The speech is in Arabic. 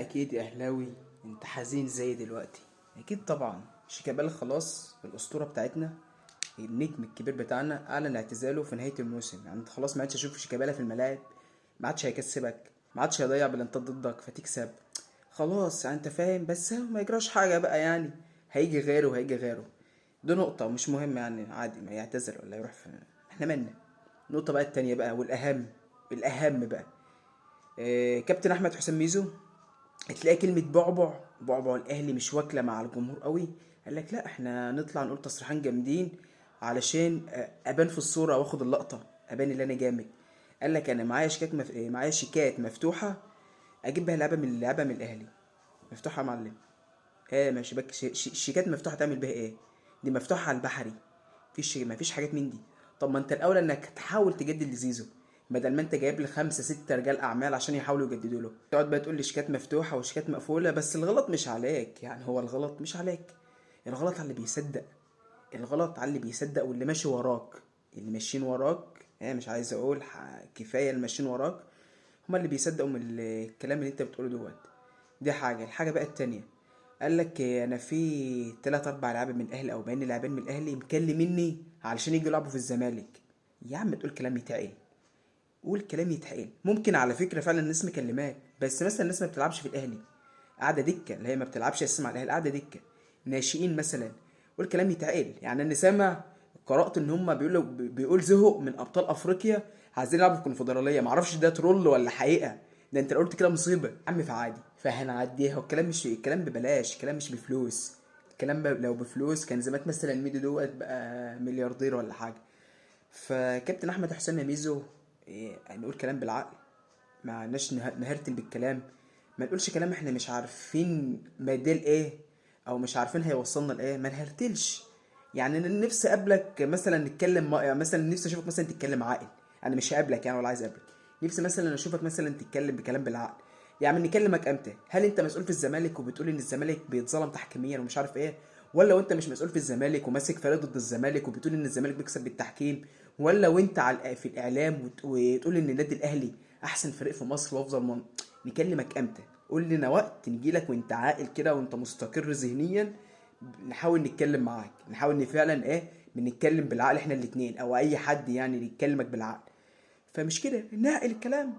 اكيد يا اهلاوي. انت حزين زي دلوقتي؟ اكيد طبعا. شيكابالا خلاص الاسطوره بتاعتنا، النجم الكبير بتاعنا اعلن اعتزاله في نهايه الموسم. يعني انت خلاص ما عادش تشوف شيكابالا في الملاعب، ما عادش هيكسبك، ما عادش هيضيع بلانتات ضدك فتكسب. خلاص يعني انت فاهم، بس هو ما يجراش حاجه بقى يعني. هيجي غيره. دي نقطه مش مهم يعني، عادي ما يعتزل ولا يروح في، احنا مالنا. النقطه بقى التانية بقى والاهم، الاهم بقى، كابتن احمد حسام ميزو. تلاقي كلمة بعبع بعبع الأهلي مش واكلة مع الجمهور قوي. قال لك لا احنا نطلع نقول تصريحين جامدين علشان أبان في الصورة واخد اللقطة، أبان اللي أنا جامد. قال لك أنا معايا شيكات معايا شيكات مفتوحة أجيب بيها لعبة من الأهلي. مفتوحة يا معلم؟ ايه ماشي بك شيكات مفتوحة تعمل بيها ايه؟ دي مفتوحة على البحري، مفيش حاجات من دي. طب ما انت الاولى انك تحاول تجدد لزيزو، بدل ما انت جايب لي خمسة ستة رجال اعمال عشان يحاولوا يجددوا له، تقعد بقى تقول لي شيكات مفتوحة وشيكات مقفولة. بس الغلط مش عليك، يعني هو الغلط مش عليك، الغلط على اللي بيصدق. الغلط على اللي بيصدق واللي ماشي وراك، اللي ماشيين وراك. ايه مش عايز اقول كفاية اللي ماشيين وراك، هما اللي بيصدقوا من الكلام اللي انت بتقوله دوت. دي حاجة. الحاجة بقى التانية، قال لك انا في تلات اربع لعيبه من الاهلي او بين لاعبين من الاهلي مكلميني علشان يجوا يلعبوا في الزمالك. يا عم تقول كلام يتعقل، قول كلام يتعقل. ممكن على فكره فعلا الناس مكلماك، بس مثلا الناس ما بتلعبش في الاهلي، قاعده دكه، اللي هي ما بتلعبش اساسا مع الاهلي، قاعده دكه، ناشئين مثلا. قول كلام يتعقل. يعني انا سامع، قرات ان هم بيقول زهق من ابطال افريقيا عايزين يلعبوا في الكونفدراليه. معرفش ده ترول ولا حقيقه. ده انت لو قلت كده مصيبه يا عم، فعادي فهنعديها. والكلام مش الكلام ببلاش، الكلام مش بفلوس. الكلام لو بفلوس كان زمان مثلا ميدو دوت بقى ملياردير ولا حاجه. فكابتن احمد حسام ميزو، نقول كلام بالعقل، ما عندناش نهرتل بالكلام. ما نقولش كلام احنا مش عارفين مدال ايه، او مش عارفين هيوصلنا لايه. ما نهرتلش. يعني انا نفسي اقابلك مثلا نتكلم يعني مثلا نفسي اشوفك مثلا تتكلم عاقل. انا مش هقابلك يعني ولا عايز اقابلك. نفسي مثلا اشوفك مثلا تتكلم بكلام بالعقل. يعني نكلمك امتى؟ هل انت مسؤول في الزمالك وبتقول ان الزمالك بيتظلم تحكيميا ومش عارف ايه؟ ولا وانت مش مسؤول في الزمالك وماسك فريق ضد الزمالك وبتقول ان الزمالك بيكسب بالتحكيم؟ ولا وانت على في الاعلام وتقول ان النادي الاهلي احسن فريق في مصر وافضل نكلمك امتى؟ قول لنا وقت نجيلك وانت عاقل كده وانت مستقر ذهنيا، نحاول نتكلم معاك، نحاول ان فعلا بنتكلم بالعقل احنا الاتنين، او اي حد يعني يكلمك بالعقل. فمش كده نعقل الكلام.